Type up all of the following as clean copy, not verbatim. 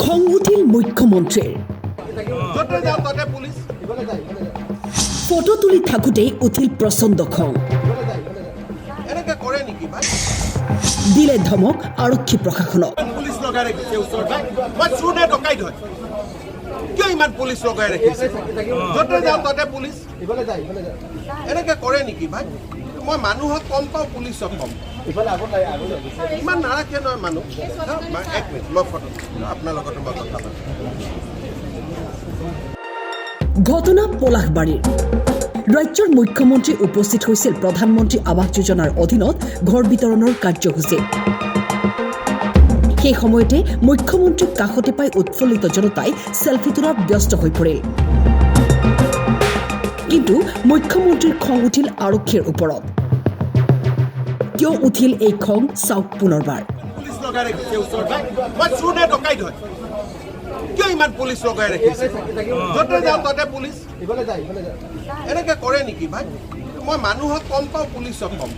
খং উঠিল মুখ্যমন্ত্ৰীৰ ফটো তুলি থাকোঁতেই উঠিল প্ৰচণ্ড খং দিলে ধমক আৰক্ষী প্ৰশাসনক কিয় ইমান পুলিচ লগাই ৰাখিছে য'তে যাওঁ ততে পুলিচ এনেকে কৰে নেকি ভাই মই মানুহক কম পাওঁ পুলিচক কম ইমান নাৰাখে নহয় মানুহ এক মিনিট মই ফটো আপোনাৰ লগতে মই কথা পাতিম ঘটনা পলাশবাৰীৰ ৰাজ্যৰ মুখ্যমন্ত্ৰী উপস্থিত হৈছিল প্ৰধানমন্ত্ৰী আৱাস যোজনাৰ অধীনত ঘৰ বিতৰণৰ কাৰ্যসূচী সেই সময়তে মুখ্যমন্ত্ৰীক কাষতে পাই উৎফুল্লিত জনতাই সেলফি তোলাত ব্যস্ত হৈ পৰিল কিন্তু মুখ্যমন্ত্ৰীৰ খং উঠিল আৰক্ষীৰ ওপৰত কিয় উঠিল এই খং চাওক পুনৰবাৰ পুলিচ লগাই ৰাখিছে ওচৰত মই চুনে ডকাইত হয় কিয় ইমান পুলিচ লগাই ৰাখিছে য'তে যাওঁ ততে পুলিচ এনেকে কৰে নেকি ভাই মই মানুহক কম পাওঁ পুলিচক কম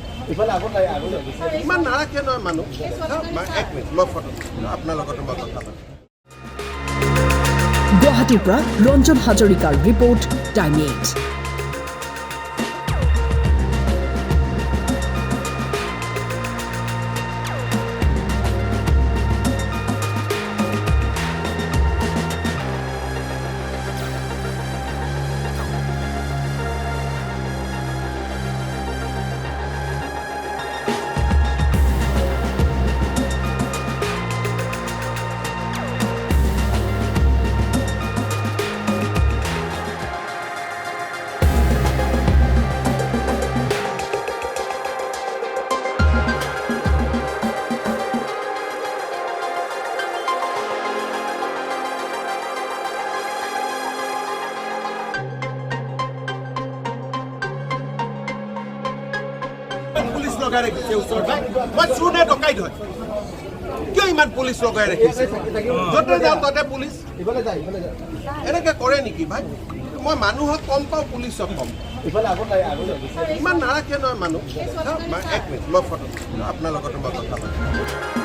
ইমান নাৰাখে নহয় মানুহ এক মিনিট মই ফটো আপোনাৰ লগতে মই কথা পাতিম গুৱাহাটীৰ পৰা ৰঞ্জন হাজৰিকাৰ ৰিপৰ্ট টাইম 8পুলিচ লগাই ৰাখিছে ওচৰত মই চুনে ডকাইত হয় কিয় ইমান পুলিচ লগাই ৰাখিছে য'তে যাওঁ ততে পুলিচ এনেকে কৰে নেকি ভাই মই মানুহক কম পাওঁ পুলিচক কম ইমান নাৰাখে নহয় মানুহ এক মিনিট মই ফটো আপোনাৰ লগতে মই কথা পাতিম